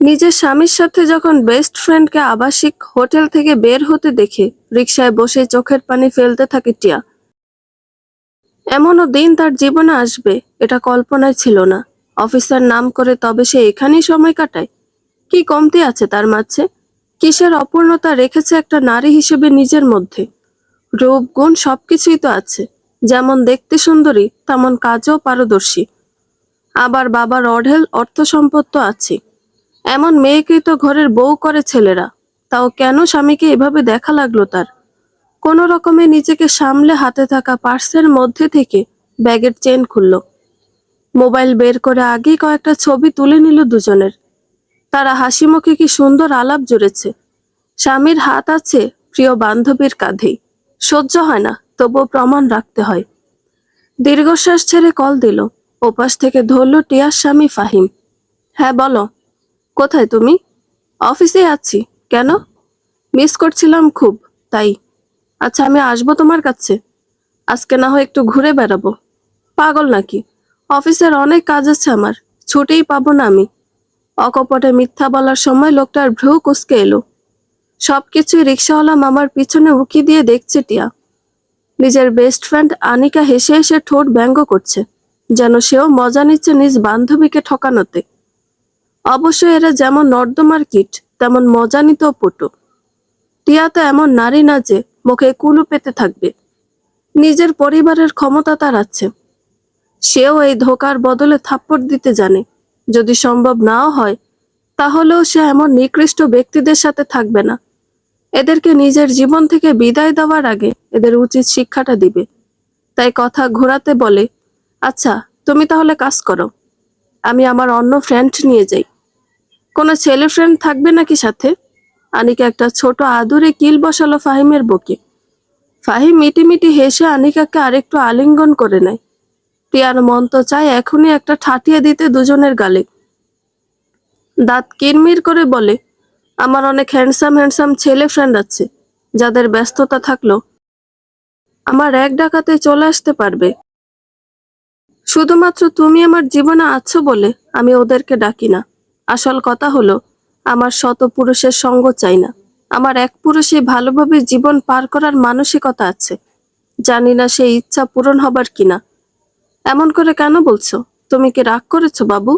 নিজের স্বামীর সাথে যখন বেস্ট ফ্রেন্ডকে আবাসিক হোটেল থেকে বের হতে দেখে রিকশায় বসে চোখের পানি ফেলতে থাকে টিয়া। এমনও দিন তার জীবনে আসবে এটা কল্পনায় ছিল না। অফিসার নাম করে তবে সে এখানেই সময় কাটায়। কি কমতি আছে তার মাঝে? কিসের অপূর্ণতা রেখেছে একটা নারী হিসেবে নিজের মধ্যে? রূপ গুণ সবকিছুই তো আছে। যেমন দেখতে সুন্দরী তেমন কাজেও পারদর্শী। আবার বাবার অঢেল অর্থ সম্পদ তো আছে। এমন মেয়েকেই তো ঘরের বউ করে ছেলেরা। তাও কেন স্বামীকে এভাবে দেখা লাগলো তার? কোনো রকমে নিজেকে সামলে হাতে থাকা পার্সের মধ্যে থেকে ব্যাগের চেন খুলল। মোবাইল বের করে আগেই কয়েকটা ছবি তুলে নিল দুজনের। তারা হাসি মুখে কি সুন্দর আলাপ জুড়েছে। স্বামীর হাত আছে প্রিয় বান্ধবীর কাঁধেই। সহ্য হয় না, তবুও প্রমাণ রাখতে হয়। দীর্ঘশ্বাস ছেড়ে কল দিল। ওপাশ থেকে ধরল টিয়ার স্বামী ফাহিম। হ্যাঁ বলো। কোথায় তুমি? অফিসে আছি। কেন? মিস করছিলাম খুব, তাই। আচ্ছা, আমি আসবো তোমার কাছে। আজকে না হয় একটু ঘুরে বেড়াবো। পাগল নাকি? অফিসের অনেক কাজ আছে আমার, ছুটিই পাবো না আমি। অকপটে মিথ্যা বলার সময় লোকটার ভ্রু কুঁচকে এলো। সবকিছুই রিক্সাওয়ালা মামার পিছনে উকি দিয়ে দেখছে টিয়া। নিজের বেস্ট ফ্রেন্ড আনিকা হেসে হেসে ঠোঁট ব্যঙ্গ করছে, যেন সেও মজা নিচ্ছে নিজ বান্ধবীকে ঠকানোতে। অবশ্য এরা যেমন নর্দমার কীট তেমন মজা নিতেও পটু। টিয়া তো এমন নারী না যে মুখে কুলু পেতে থাকবে। নিজের পরিবারের ক্ষমতা তার আছে। সেও এই ধোকার বদলে থাপ্পড় দিতে জানে। যদি সম্ভব নাও হয়, তাহলেও সে এমন নিকৃষ্ট ব্যক্তিদের সাথে থাকবে না। এদেরকে নিজের জীবন থেকে বিদায় দেওয়ার আগে এদের উচিত শিক্ষাটা দিবে। তাই কথা ঘোরাতে বলে, আচ্ছা তুমি তাহলে কাজ করো, আমি আমার অন্য ফ্রেন্ড নিয়ে যাই। কোনো ছেলে ফ্রেন্ড থাকবে নাকি সাথে? আনিকা একটা ছোট আদুরে কিল বসালো ফাহিমের বুকে। ফাহিম মিটিমিটি হেসে আনিকাকে আরেকটু আলিঙ্গন করে নেয়। টিয়ার মন তো চায় এখনই একটা ঠাটিয়ে দিতে দুজনের গালে। দাঁত কিরমির করে বলে, আমার অনেক হ্যান্ডসাম হ্যান্ডসাম ছেলে ফ্রেন্ড আছে, যাদের ব্যস্ততা থাকলো আমার এক ডাকাতে চলে আসতে পারবে। শুধুমাত্র তুমি আমার জীবনে আছো বলে আমি ওদেরকে ডাকি না। আসল কথা হলো, আমার শত পুরুষের সঙ্গ চাই না। আমার এক পুরুষই ভালোভাবে জীবন পার করার মানসিকতা আছে। জানি না সেই ইচ্ছা পূরণ হবার কিনা। এমন করে কেন বলছো? তুমি কি রাগ করেছো বাবু?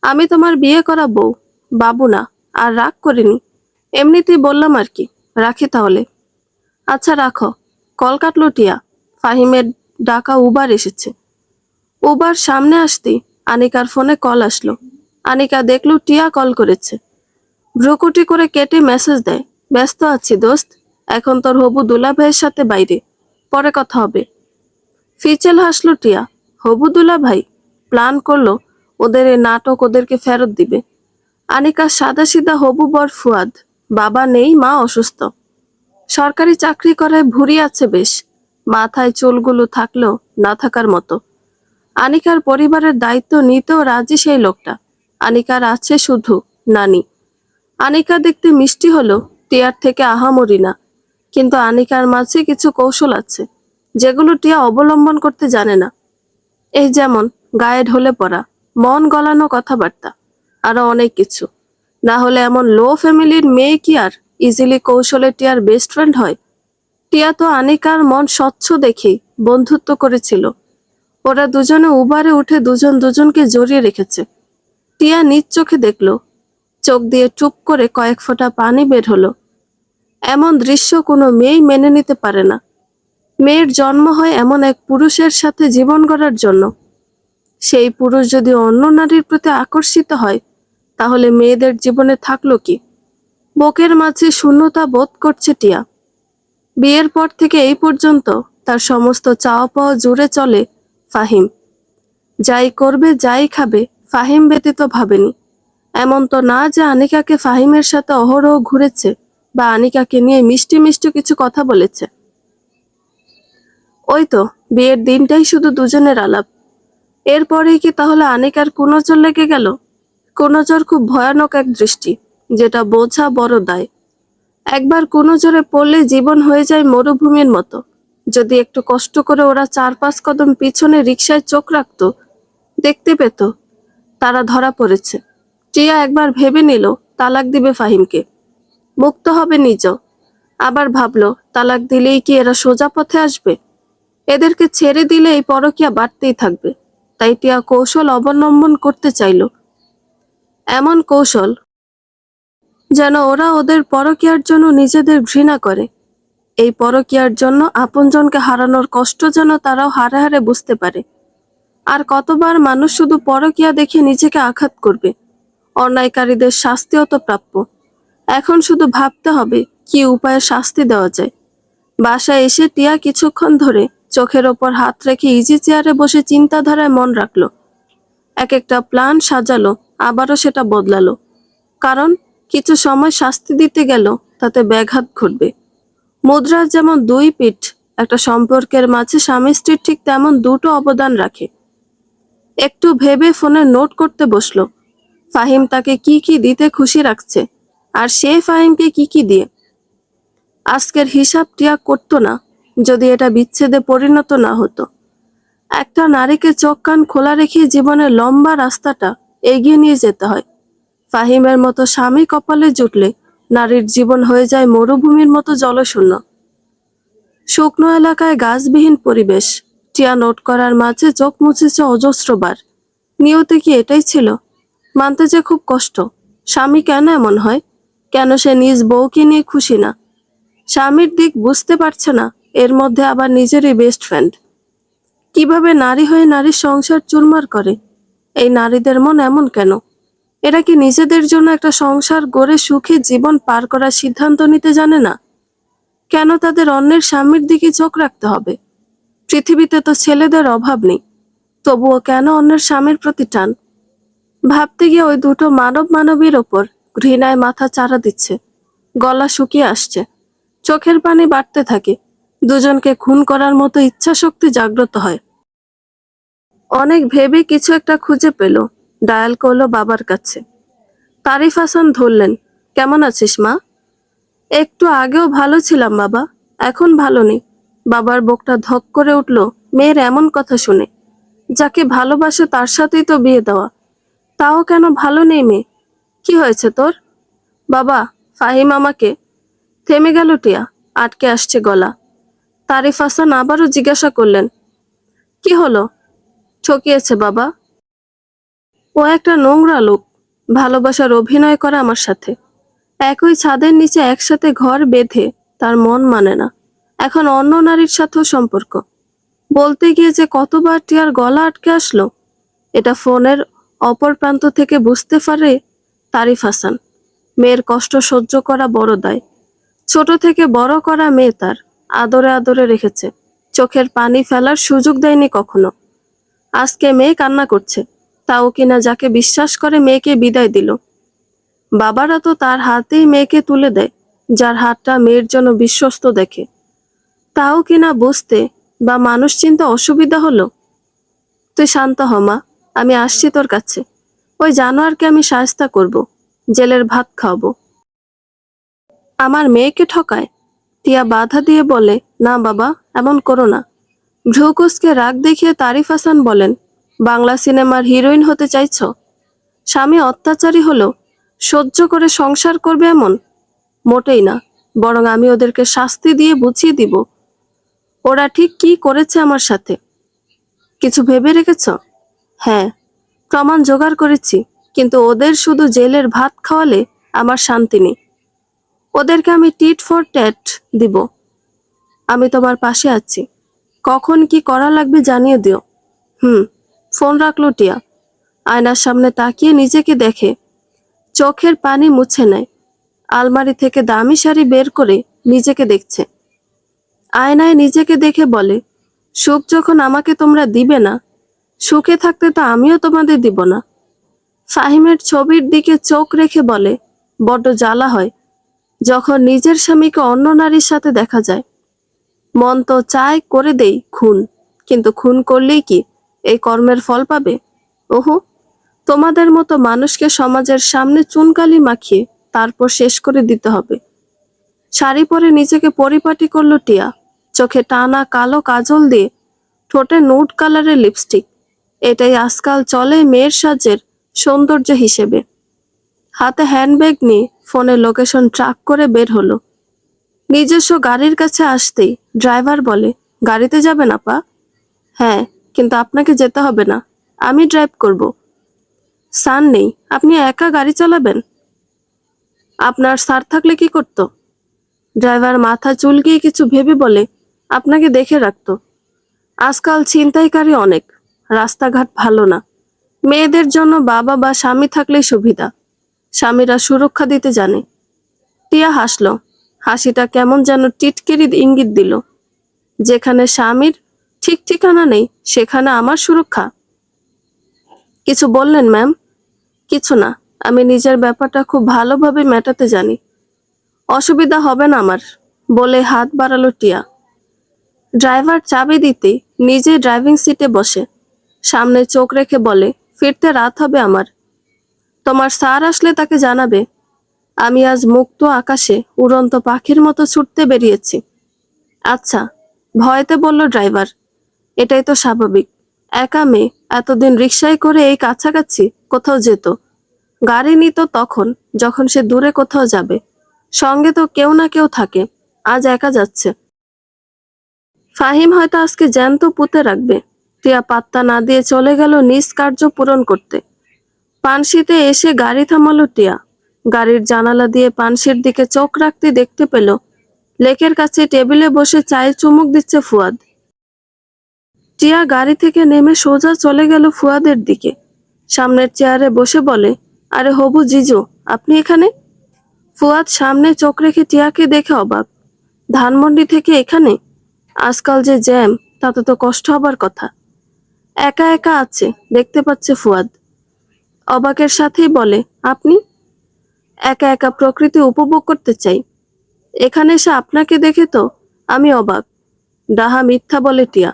আমি তোমার বিয়ে করা বউ, বাবু না। আর রাগ করিনি, এমনিতেই বললাম আর কি। রাখি তাহলে। আচ্ছা রাখো। কল কাটলো টিয়া। ফাহিমের ডাকা উবার এসেছে। উবার সামনে আসতেই আনিকার ফোনে কল আসলো। আনিকা দেখলো টিয়া কল করেছে। ভ্রুকুটি করে কেটে মেসেজ দেয়, ব্যস্ত আছি দোস্ত, এখন তোর হবু দুলা ভাইয়ের সাথে বাইরে, পরে কথা হবে। ফিচেল হাসলো টিয়া। হবু দুলা ভাই? প্ল্যান করলো ওদের এই নাটক ওদেরকে ফেরত দিবে। আনিকার সাদাসিধা হবু বর ফুয়াদ। বাবা নেই, মা অসুস্থ। সরকারি চাকরি করায় ভুঁড়ি আছে বেশ। মাথায় চুলগুলো থাকলেও না থাকার মতো। আনিকার পরিবারের দায়িত্ব নিতেও রাজি সেই লোকটা। আনিকার আছে শুধু নানি। আনিকা দেখতে মিষ্টি হলো, টিয়ার থেকে আহামরি না। কিন্তু আনিকার মাঝে কিছু কৌশল আছে, যেগুলো টিয়া অবলম্বন করতে জানে না। এই যেমন গায়ে ঢলে পড়া, মন গলানো কথাবার্তা, আরো অনেক কিছু। না হলে এমন লো ফ্যামিলির মেয়ে কি আর ইজিলি কৌশলে টিয়ার বেস্ট ফ্রেন্ড হয়? টিয়া তো আনিকার মন স্বচ্ছ দেখেই বন্ধুত্ব করেছিল। ওরা দুজনে উবারে উঠে দুজন দুজনকে জড়িয়ে রেখেছে। টিয়া নিজ চোখে দেখলো। চোখ দিয়ে চুপ করে কয়েক ফোঁটা পানি বের হলো। এমন দৃশ্য কোনো মেয়েই মেনে নিতে পারে না। মেয়ের জন্ম হয় এমন এক পুরুষের সাথে জীবন গড়ার জন্য। সেই পুরুষ যদি অন্য নারীর প্রতি আকর্ষিত হয়, তাহলে মেয়েদের জীবনে থাকলো কি? বুকের মাঝে শূন্যতা বোধ করছে টিয়া। বিয়ের পর থেকে এই পর্যন্ত তার সমস্ত চাওয়া পাওয়া জুড়ে চলে ফাহিম। যাই করবে যাই খাবে ফাহিম ব্যতীত ভাবেনি। এমন তো না যে আনিকাকে ফাহিমের সাথে অহরহ ঘুরেছে বা আনিকাকে নিয়ে মিষ্টি মিষ্টি কিছু কথা বলেছে। ওই তো বিয়ের দিনটাই শুধু দুজনের আলাপ। এরপরেই কি তাহলে আনিকার কুনজর লেগে গেল? কুনজর খুব ভয়ানক এক দৃষ্টি, যেটা বোঝা বড় দায়। একবার কুনজরে পড়লে জীবন হয়ে যায় মরুভূমির মতো। যদি একটু কষ্ট করে ওরা 4-5 কদম পিছনে রিকশায় চোখ রাখতো, দেখতে পেত তারা ধরা পড়েছে। টিয়া একবার ভেবে নিল তালাক দিবে ফাহিমকে, মুক্ত হবে নিজেও। আবার ভাবলো তালাক দিলেই কি এরা সোজা পথে আসবে? এদেরকে ছেড়ে দিলে এই পরকীয়া বাড়তেই থাকবে। তাই টিয়া কৌশল অবলম্বন করতে চাইল, এমন কৌশল যেন ওরা ওদের পরকীয়ার জন্য নিজেদের ঘৃণা করে। এই পরকীয়ার জন্য আপনজনকে হারানোর কষ্ট যেন তারাও হারে হারে বুঝতে পারে। আর কতবার মানুষ শুধু পরকীয়া দেখে নিজেকে আঘাত করবে। অন্যায়কারীদের শাস্তিও তো প্রাপ্য। এখন শুধু ভাবতে হবে কি উপায়ে শাস্তি দেওয়া যায়। বাসায় এসে টিয়া কিছুক্ষণ ধরে চোখের ওপর হাত রেখে ইজি চেয়ারে বসে চিন্তাধারায় মন রাখলো। এক একটা প্ল্যান সাজালো, আবারও সেটা বদলালো। কারণ কিছু সময় শাস্তি দিতে গেল তাতে ব্যাঘাত ঘটবে। মুদ্রার যেমন দুই পিঠ, একটা সম্পর্কের মাঝে স্বামী স্ত্রীর ঠিক তেমন দুটো অবদান রাখে। একটু ভেবে ফোনে নোট করতে বসলো, ফাহিম তাকে কি কি দিতে খুশি রাখছে আর সে ফাহিমকে কি কি দিয়ে। আজকের হিসাব টিয়া করতো না যদি এটা বিচ্ছেদে পরিণত না হতো। একটা নারীকে চোখ কান খোলা রেখে জীবনের লম্বা রাস্তাটা এগিয়ে নিয়ে যেতে হয়। ফাহিমের মতো স্বামী কপালে জুটলে নারীর জীবন হয়ে যায় মরুভূমির মতো জলশূন্য। শুকনো এলাকায় গাছবিহীন পরিবেশ। টিয়া নোট করার মাঝে চোখ মুছেছে অজস্রবার। নিয়তে কি এটাই ছিল? মানতে যে খুব কষ্ট। স্বামী কেন এমন হয়? কেন সে নিজ বউকে নিয়ে খুশি না? স্বামীর দিক বুঝতে পারছে না, এর মধ্যে আবার নিজেরই বেস্ট ফ্রেন্ড। কিভাবে নারী হয়ে নারীর সংসার চুরমার করে? এই নারীদের মন এমন কেন? এরা কি নিজেদের জন্য একটা সংসার গড়ে সুখে জীবন পার করার সিদ্ধান্ত নিতে জানে না? কেন তাদের অন্যের স্বামীর দিকে চোখ রাখতে হবে? পৃথিবীতে তো ছেলেদের অভাব নেই, তবুও কেন অন্যের স্বামীর প্রতি টান? ভাবতে গিয়ে ওই দুটো মানবীর ওপর ঘৃণায় মাথা চারা দিচ্ছে। গলা শুকিয়ে আসছে, চোখের পানি বাড়তে থাকে। দুজনকে খুন করার মতো ইচ্ছা শক্তি জাগ্রত হয়। অনেক ভেবে কিছু একটা খুঁজে পেল, ডায়াল করলো বাবার কাছে। তারিফ হাসান ধরলেন, কেমন আছিস মা? একটু আগেও ভালো ছিলাম বাবা, এখন ভালো নেই। বাবার বুকটা ধক করে উঠল মেয়ের এমন কথা শুনে। যাকে ভালোবাসে তার সাথেই তো বিয়ে দেওয়া, তাও কেন ভালো নেই মেয়ে? কি হয়েছে তোর? বাবা, ফাহিম আমাকে। থেমে গেল টিয়া, আটকে আসছে গলা। তারিফ হাসান আবারও জিজ্ঞাসা করলেন, কি হলো? ঠকিয়েছে বাবা। ও একটা নোংরা লোক, ভালোবাসার অভিনয় করে আমার সাথে। একই ছাদের নিচে একসাথে ঘর বেঁধে তার মন মানে না, এখন অন্য নারীর সাথেও সম্পর্ক। বলতে গিয়ে যে কতবার টিয়ার গলা আটকে আসলো, এটা ফোনের অপর প্রান্ত থেকে বুঝতে পারে তারিফ হাসান। মেয়ের কষ্ট সহ্য করা বড় দায়। ছোট থেকে বড় করা মেয়ে তার, আদরে আদরে রেখেছে, চোখের পানি ফেলার সুযোগ দেয়নি কখনো। আজকে মেয়ে কান্না করছে, তাও কিনা যাকে বিশ্বাস করে মেয়েকে বিদায় দিল। বাবারা তো তার হাতেই মেয়েকে তুলে দেয়, যার হাতটা মেয়ের জন্য বিশ্বস্ত দেখে। তাও কিনা বুঝতে বা মানুষ চিনতে অসুবিধা হলো। তুই শান্ত হ মা, আমি আসছি তোর কাছে। ওই জানোয়ারকে আমি শায়েস্তা করব, জেলের ভাত খাওয়াবো। আমার মেয়েকে ঠকায়? টিয়া বাধা দিয়ে বলে, না বাবা, এমন করো না। ভ্রুকুচকে রাগ দেখিয়ে তারিফ হাসান বলেন, বাংলা সিনেমার হিরোইন হতে চাইছ? স্বামী অত্যাচারী হলো সহ্য করে সংসার করবে এমন? মোটেই না, বরং আমি ওদেরকে শাস্তি দিয়ে বুঝিয়ে দিব ওরা ঠিক কি করেছে আমার সাথে। কিছু ভেবে রেখেছ? হ্যাঁ, প্রমাণ জোগাড় করেছি, কিন্তু ওদের শুধু জেলের ভাত খাওয়ালে আমার শান্তি নেই। ওদেরকে আমি টিট ফর ট্যাট দিব। আমি তোমার পাশে আছি, কখন কি করা লাগবে জানিয়ে দিও। হুম। ফোন রাখলো টিয়া। আয়নার সামনে তাকিয়ে নিজেকে দেখে, চোখের পানি মুছে নেয়। আলমারি থেকে দামি শাড়ি বের করে নিজেকে দেখছে। আয়নায় নিজেকে দেখে বলে, সুখ যখন আমাকে তোমরা দিবে না, সুখে থাকতে তো আমিও তোমাদের দিব না। ফাহিমের ছবির দিকে চোখ রেখে বলে, বড্ড জ্বালা হয় যখন নিজের স্বামীকে অন্য নারীর সাথে দেখা যায়। মন তো চায় করে দেই খুন, কিন্তু খুন করলেই কি এই কর্মের ফল পাবে? ওহো, তোমাদের মতো মানুষকে সমাজের সামনে চুনকালি মাখিয়ে তারপর শেষ করে দিতে হবে। শাড়ি পরে নিজেকে পরিপাটি করলো টিয়া, চোখে টানা কালো কাজল দিয়ে, ঠোঁটে নুড কালারের লিপস্টিক। এটাই আজকাল চলে মেয়ের সাজের সৌন্দর্য হিসেবে। হাতে হ্যান্ডব্যাগ নিয়ে ফোনের লোকেশন ট্র্যাক করে বের হলো। নিজস্ব গাড়ির কাছে আসতেই ড্রাইভার বলে, গাড়িতে যাবেন আপা? হ্যাঁ, কিন্তু আপনাকে যেতে হবে না, আমি ড্রাইভ করব। স্যার নেই, আপনি একা গাড়ি চালাবেন? আপনার স্যার থাকলে কি করতো? ড্রাইভার মাথা চুলকিয়ে কিছু ভেবে বলে, আপনাকে দেখে রাখতো। আজকাল ছিনতাইকারী অনেক, রাস্তাঘাট ভালো না। মেয়েদের জন্য বাবা বা স্বামী থাকলেই সুবিধা, স্বামীরা সুরক্ষা দিতে জানে। টিয়া হাসলো, হাসিটা কেমন যেন টিটকিরি ইঙ্গিত দিল। যেখানে স্বামীর ঠিক ঠিকানা নেই সেখানে আমার সুরক্ষা। কিছু বললেন ম্যাম? কিছু না, আমি নিজের ব্যাপারটা খুব ভালোভাবে মেটাতে জানি। অসুবিধা হবে না আমার, বলে হাত বাড়ালো টিয়া। ড্রাইভার চাবি দিতে নিজে ড্রাইভিং সিটে বসে সামনে চোখ রেখে বলে, ফিরতে রাত হবে আমার। তোমার স্যার আসলে তাকে জানাবে। আমি আজ মুক্ত আকাশে উড়ন্ত পাখির মতো ছুটতে বেরিয়েছি। আচ্ছা, ভয়তে বলল ড্রাইভার। এটাই তো স্বাভাবিক, একা মেয়ে, এতদিন রিকশায় করে এই কাছাকাছি কোথাও যেত। গাড়ি নিত তখন যখন সে দূরে কোথাও যাবে, সঙ্গে তো কেউ না কেউ থাকে। আজ একা যাচ্ছে। ফাহিম হয়তো আজকে জ্যান্ত পুঁতে রাখবে। টিয়া পাত্তা না দিয়ে চলে গেল নিজ কার্য পূরণ করতে। পানশিতে এসে গাড়ি থামালো টিয়া। গাড়ির জানালা দিয়ে পানশির দিকে চোখ রাখতে দেখতে পেল লেকের কাছে টেবিলে বসে চায়ে চুমুক দিচ্ছে ফুয়াদ। টিয়া গাড়ি থেকে নেমে সোজা চলে গেল ফুয়াদের দিকে। সামনের চেয়ারে বসে বলে, আরে হবু জিজু, আপনি এখানে? ফুয়াদ সামনে চোখ রেখে টিয়াকে দেখে অবাক। ধানমন্ডি থেকে এখানে? আজকাল যে জ্যাম, তাতে তো কষ্ট হবার কথা। একা একা আছে, দেখতে পাচ্ছে ফুয়াদ। অবাকের সাথেই বলে, আপনি? একা একা প্রকৃতি উপভোগ করতে চাই। এখানে এসে আপনাকে দেখে তো আমি অবাক। ডাহা মিথ্যা বলে টিয়া।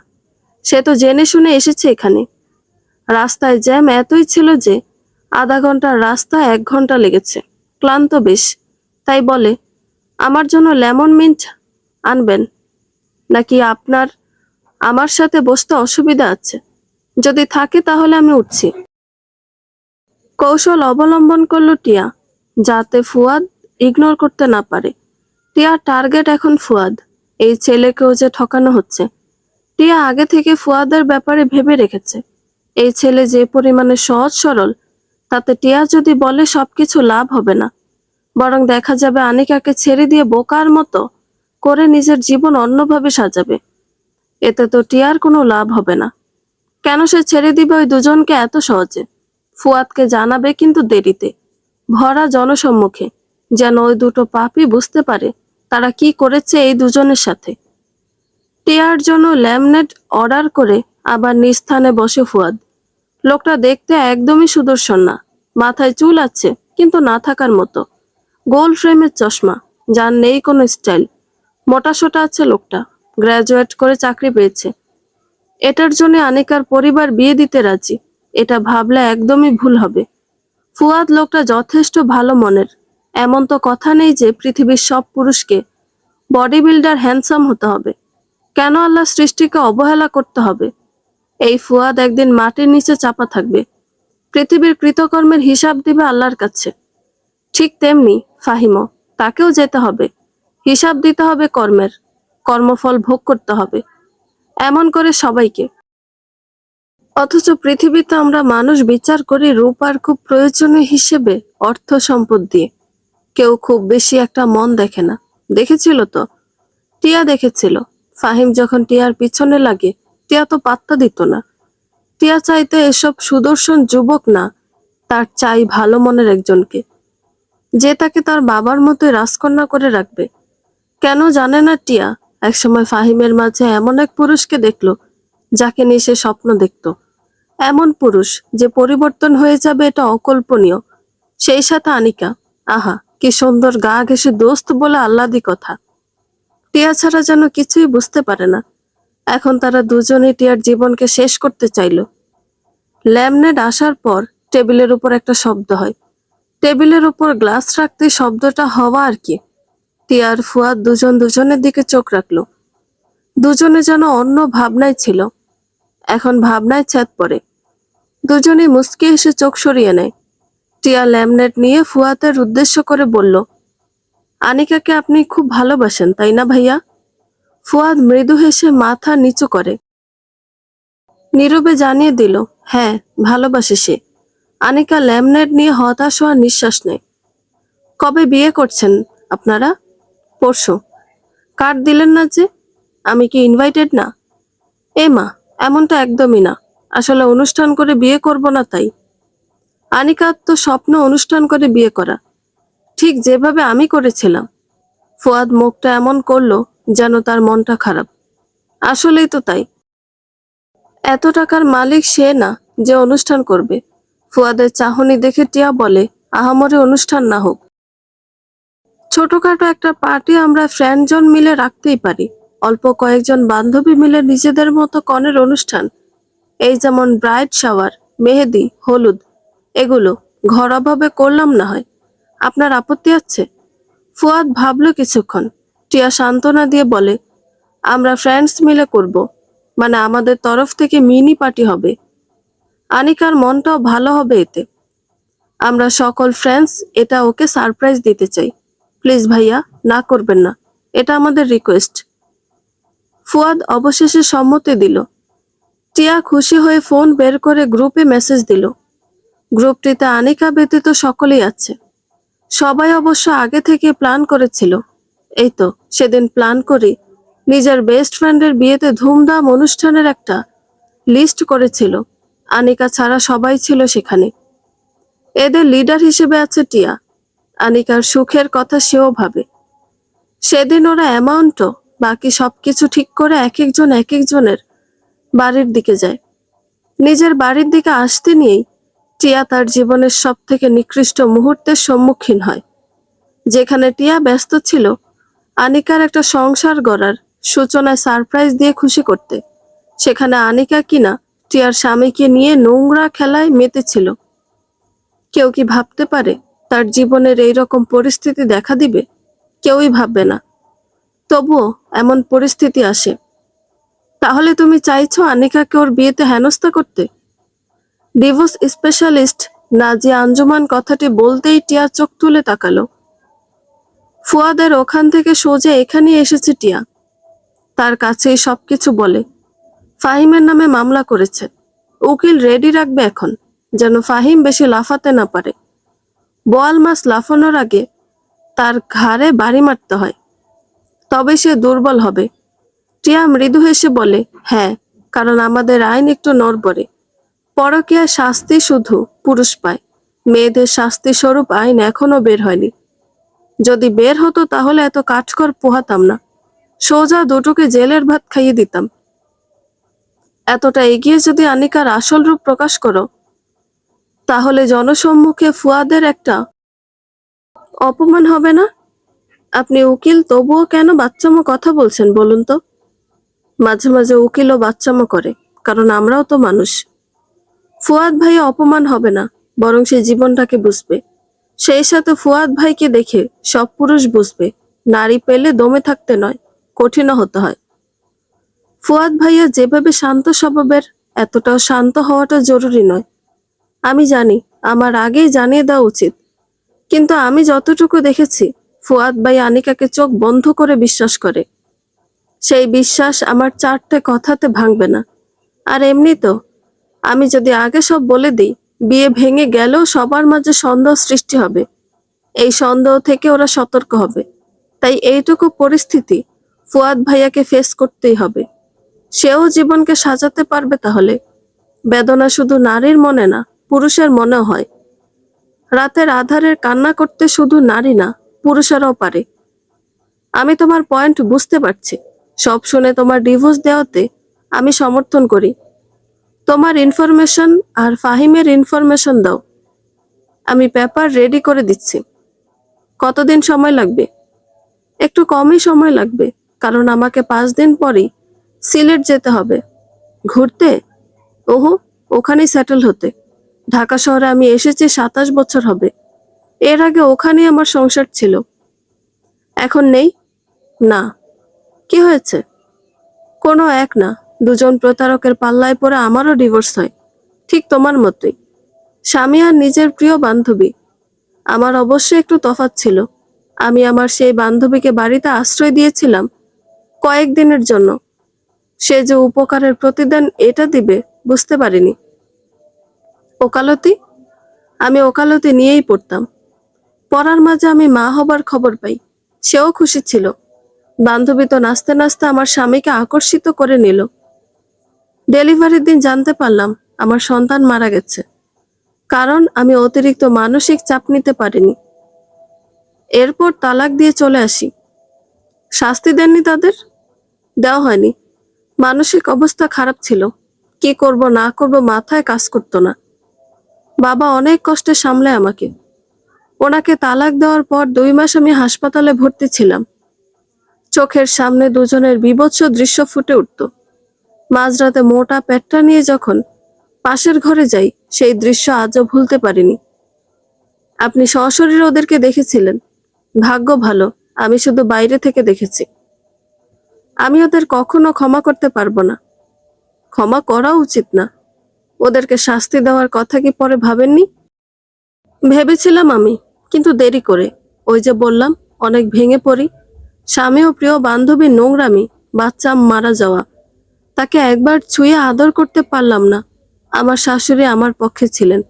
সে তো জেনে শুনে এসেছে এখানে। রাস্তায় জ্যাম এতই ছিল যে আধা ঘন্টার রাস্তা 1 ঘন্টা লেগেছে। ক্লান্ত বেশ, তাই বলে, আমার জন্য লেমন মিন্ট আনবেন নাকি? আপনার আমার সাথে বসতে অসুবিধা আছে? যদি থাকে তাহলে আমি উঠছি। কৌশল অবলম্বন করলো টিয়া, যাতে ফুয়াদ ইগনোর করতে না পারে। টিয়ার টার্গেট এখন ফুয়াদ। এই ছেলেকেও যে ঠকানো হচ্ছে। টিয়া আগে থেকে ফুয়াদের ব্যাপারে ভেবে রেখেছে। এই ছেলে যে পরিমাণে সহজ সরল, তাতে টিয়া যদি বলে সবকিছু লাভ হবে না, বরং দেখা যাবে আনিকাকে ছেড়ে দিয়ে বোকার মতো করে নিজের জীবন অন্যভাবে সাজাবে। এতে তো টিয়ার কোনো লাভ হবে না। কেন সে ছেড়ে দিবে ওই দুজনকে এত সহজে? ফুয়াদকে জানাবে, কিন্তু দেরিতে, ভরা জনসম্মুখে, যেন ওই দুটো পাপী বুঝতে পারে তারা কি করেছে এই দুজনের সাথে। টিয়ার জন্য ল্যামনেট অর্ডার করে আবার নিজ স্থানে বসে ফুয়াদ। লোকটা দেখতে একদমই সুদর্শন না, মাথায় চুল আছে কিন্তু না থাকার মতো, গোল ফ্রেমের চশমা, যার নেই কোনো স্টাইল। মোটাসোটা আছে লোকটা, গ্রাজুয়েট করে চাকরি পেয়েছে। এটার জন্য আনিকার পরিবার বিয়ে দিতে রাজি, এটা ভাবলে একদমই ভুল হবে। ফুয়াদ লোকটা যথেষ্ট ভালো মনের, এমন তো কথা নেই যে পৃথিবীর সব পুরুষকে বডি বিল্ডার হ্যান্ডসাম হতে হবে। কেন আল্লাহ সৃষ্টিকে অবহেলা করতে হবে? এই ফুয়াদ একদিন মাটির নিচে চাপা থাকবে, পৃথিবীর কৃতকর্মের হিসাব দিবে আল্লাহর কাছে। ঠিক তেমনি ফাহিমও, তাকেও যেতে হবে, হিসাব দিতে হবে কর্মের, কর্মফল ভোগ করতে হবে। এমন করে সবাইকে। অথচ পৃথিবীতে আমরা মানুষ বিচার করি রূপ আর খুব প্রয়োজনীয় হিসেবে, অর্থ সম্পদ দিয়ে। কেউ খুব বেশি একটা মন দেখে না। দেখেছিল তো? টিয়া দেখেছিল। ফাহিম যখন টিয়ার পিছনে লাগে, টিয়া তো পাত্তা দিত না। টিয়া চাইতো এসব সুদর্শন যুবক না, তার চাই ভালো মনের একজনকে, যে তাকে তার বাবার মতোই রাজকন্যা করে রাখবে। কেন জানে না টিয়া একসময় ফাহিমের মাঝে এমন এক পুরুষকে দেখলো, যাকে নিয়ে সে স্বপ্ন দেখত। এমন পুরুষ যে পরিবর্তন হয়ে যাবে, এটা অকল্পনীয়। সেই সাথে আনিকা, আহা কি সুন্দর, গা ঘেঁষে দোস্ত বলে আহ্লাদি কথা। টিয়া ছাড়া যেন কিছুই বুঝতে পারে না। এখন তারা দুজনেই টিয়ার জীবনকে শেষ করতে চাইল। ল্যামনেট আসার পর টেবিলের উপর একটা শব্দ হয়। টেবিলের উপর গ্লাস রাখতে শব্দটা হওয়া আর কি। টিয়ার ফুয়াদ দুজন দুজনের দিকে চোখ রাখলো। দুজনে যেন অন্য ভাবনায় ছিল, এখন ভাবনায় ছাদ পড়ে। দুজনেই মুচকি এসে চোখ সরিয়ে নেয়। টিয়া ল্যামনেট নিয়ে ফুয়াদের উদ্দেশ্য করে বলল, আনিকাকে আপনি খুব ভালোবাসেন তাই না ভাইয়া? ফুয়াদ মৃদু হেসে মাথা নিচু করে নীরবে জানিয়ে দিল, হ্যাঁ ভালোবাসে সে। আনিকা ল্যামনেট নিয়ে হতাশ হওয়ার নিঃশ্বাস নেয়। কবে বিয়ে করছেন আপনারা? পরশু। কার্ড দিলেন না যে? আমি কি ইনভাইটেড না? এ মা, এমনটা একদমই না। আসলে অনুষ্ঠান করে বিয়ে করব না তাই। আনিকার তো স্বপ্ন অনুষ্ঠান করে বিয়ে করা, ঠিক যেভাবে আমি করেছিলাম। ফুয়াদ মুখটা এমন করলো যেন তার মনটা খারাপ। আসলেই তো তাই। এত টাকার মালিক সে না যে অনুষ্ঠান করবে। ফুয়াদের চাহনি দেখে টিয়া বলে, আহামরি অনুষ্ঠান না হোক, ছোটখাটো একটা পার্টি আমরা ফ্রেন্ডজন মিলে রাখতেই পারি। অল্প কয়েকজন বান্ধবী মিলে নিজেদের মতো কনের অনুষ্ঠান, এই যেমন ব্রাইড শাওয়ার, মেহেদি, হলুদ, এগুলো ঘরোয়াভাবে করলাম না হয়। আপনার আপত্তি আছে? ফুয়াদ ভাবলো কিছুক্ষণ। টিয়া সান্ত্বনা দিয়ে বলে, আমরা ফ্রেন্ডস মিলে করব, মানে আমাদের তরফ থেকে মিনি পার্টি হবে। আনিকার মনটাও ভালো হবে এতে। আমরা সকল ফ্রেন্ডস এটা ওকে সারপ্রাইজ দিতে চাই। প্লিজ ভাইয়া, না করবেন না, এটা আমাদের রিকোয়েস্ট। ফুয়াদ অবশেষে সম্মতি দিল। টিয়া খুশি হয়ে ফোন বের করে গ্রুপে মেসেজ দিল। গ্রুপটিতে আনিকা ব্যতীত সকলেই আছে। সবাই অবশ্য আগে থেকে প্ল্যান করেছিল। এই তো সেদিন প্ল্যান করি নিজের বেস্ট ফ্রেন্ডের বিয়েতে ধুমধাম অনুষ্ঠানের একটা লিস্ট করেছিল। আনিকা ছাড়া সবাই ছিল সেখানে। এদের লিডার হিসেবে আছে টিয়া। আনিকার সুখের কথা সেও ভাবে। সেদিন ওরা অ্যামাউন্টও বাকি সবকিছু ঠিক করে এক একজনের বাড়ির দিকে যায়। নিজের বাড়ির দিকে আসতে নিয়েই টিয়া তার জীবনের সব থেকে নিকৃষ্ট মুহূর্তের সম্মুখীন হয়। যেখানে টিয়া ব্যস্ত ছিল আনিকার একটা সংসার গড়ার সূচনায় সারপ্রাইজ দিয়ে খুশি করতে, সেখানে আনিকা কিনা টিয়ার স্বামীকে নিয়ে নোংরা খেলায় মেতেছিল। কেউ কি ভাবতে পারে তার জীবনের এইরকম পরিস্থিতি দেখা দিবে? কেউই ভাববে না। তবুও এমন পরিস্থিতি আসে। তাহলে তুমি চাইছো আনিকাকে ওর বিয়েতে হেনস্থা করতে? ডিভোর্স স্পেশালিস্ট নাজিয়া আঞ্জুমান কথাটি বলতেই টিয়া চোখ তুলে তাকালো। ফুয়াদের ওখান থেকে সোজা এখানে এসেছে টিয়া। তার কাছেই সবকিছু বলে। ফাহিমের নামে মামলা করেছে। উকিল রেডি রাখবে এখন, যেন ফাহিম বেশি লাফাতে না পারে। বোয়াল মাছ লাফানোর আগে তার ঘাড়ে বাড়ি মারতে হয়, তবে সে দুর্বল হবে। টিয়া মৃদু হেসে বলে, হ্যাঁ, কারণ আমাদের আইন একটু নড়বড়ে। পরকীয়ার শাস্তি শুধু পুরুষ পায়, মেয়েদের শাস্তি স্বরূপ আইন এখনো বের হয়নি। যদি বের হতো তাহলে এত কাঠখড় পোহাতাম না, সোজা দুটোকে জেলের ভাত খাইয়ে দিতাম। এতটা এগিয়ে যদি আনিকার আসল রূপ প্রকাশ করো, তাহলে জনসম্মুখে ফুয়াদের একটা অপমান হবে না? আপনি উকিল, তবুও কেন বাচ্চামো কথা বলছেন বলুন তো? মাঝে মাঝে উকিলও বাচ্চামো করে, কারণ আমরাও তো মানুষ। ফুয়াদ ভাই অপমান হবে না, বরং সে জীবনটাকে বুঝবে। সেই সাথে ফুয়াদ ভাইকে দেখে সব পুরুষ বুঝবে নারী পেলে দমে থাকতে নয়, কঠিনও হতে হয়। ফুয়াদ ভাইয়া যেভাবে শান্ত স্বভাবের, এতটাও শান্ত হওয়াটা জরুরি নয়। আমি জানি আমার আগেই জানিয়ে দেওয়া উচিত, কিন্তু আমি যতটুকু দেখেছি ফুয়াদ ভাই আনিকাকে চোখ বন্ধ করে বিশ্বাস করে। সেই বিশ্বাস আমার চারটে কথাতে ভাঙবে না। আর এমনি তো আমি যদি আগে সব বলে দিই, বিয়ে ভেঙে গেলেও সবার মাঝে সন্দেহ সৃষ্টি হবে। এই সন্দেহ থেকে ওরা সতর্ক হবে। তাই এইটুকু পরিস্থিতি ফুয়াদ ভাইয়াকে ফেস করতেই হবে। সেও জীবনকে সাজাতে পারবে তাহলে। বেদনা শুধু নারীর মনে না, পুরুষের মনেও হয়। রাতের আধারের কান্না করতে শুধু নারী না, পুরুষেরাও পারে। আমি তোমার পয়েন্ট বুঝতে পারছি। সব শুনে তোমার ডিভোর্স দেওয়াতে আমি সমর্থন করি। তোমার ইনফরমেশন আর ফাহিমের ইনফরমেশন দাও, আমি পেপার রেডি করে দিচ্ছি। কতদিন সময় লাগবে? একটু কমই সময় লাগবে, কারণ আমাকে 5 দিন পরেই সিলেট যেতে হবে। ঘুরতে? ওহো, ওখানেই সেটেল হতে। ঢাকা শহরে আমি এসেছি 27 বছর হবে। এর আগে ওখানেই আমার সংসার ছিল। এখন নেই? না। কি হয়েছে? কোনো এক না, দুজন প্রতারকের পাল্লায় পড়ে আমারও ডিভোর্স হয়, ঠিক তোমার মতোই। স্বামী আর নিজের প্রিয় বান্ধবী আমার অবশ্যই একটু তফাৎ ছিল। আমি আমার সেই বান্ধবীকে বাড়িতে আশ্রয় দিয়েছিলাম কয়েকদিনের জন্য। সে যে উপকারের প্রতিদান এটা দিবে বুঝতে পারিনি। ওকালতি? আমি ওকালতি নিয়েই পড়তাম। পড়ার মাঝে আমি মা হবার খবর পাই। সেও খুশি ছিল। বান্ধবী তো নাচতে নাচতে আমার স্বামীকে আকর্ষিত করে নিল। ডেলিভারির দিন জানতে পারলাম আমার সন্তান মারা গেছে, কারণ আমি অতিরিক্ত মানসিক চাপ নিতে পারিনি। এরপর তালাক দিয়ে চলে আসি। শাস্তি দেননি তাদের? দেওয়া হয়নি। মানসিক অবস্থা খারাপ ছিল। কি করব না করব মাথায় কাজ করতো না। বাবা অনেক কষ্টে সামলায় আমাকে। ওনাকে তালাক দেওয়ার পর 2 মাস আমি হাসপাতালে ভর্তি ছিলাম। চোখের সামনে দুজনের বীভৎস দৃশ্য ফুটে উঠত। মাঝরাতে মোটা পেটটা নিয়ে যখন পাশের ঘরে যাই, সেই দৃশ্য আজও ভুলতে পারিনি। আপনি সশরীরে ওদেরকে দেখেছিলেন। ভাগ্য ভালো, আমি শুধু বাইরে থেকে দেখেছি। আমি ওদের কখনো ক্ষমা করতে পারবো না। ক্ষমা করা উচিত না। ওদেরকে শাস্তি দেওয়ার কথা কি পরে ভাবেননি? ভেবেছিলাম আমি, কিন্তু দেরি করে। ওই যে বললাম, অনেক ভেঙে পড়ি। স্বামী ও প্রিয় বান্ধবীর নোংরামি, বাচ্চা মারা যাওয়া, তাকে একবার ছুঁয়ে আদর করতে পারলাম না। আমার শাশুড়ি আমার পক্ষে ছিলেন।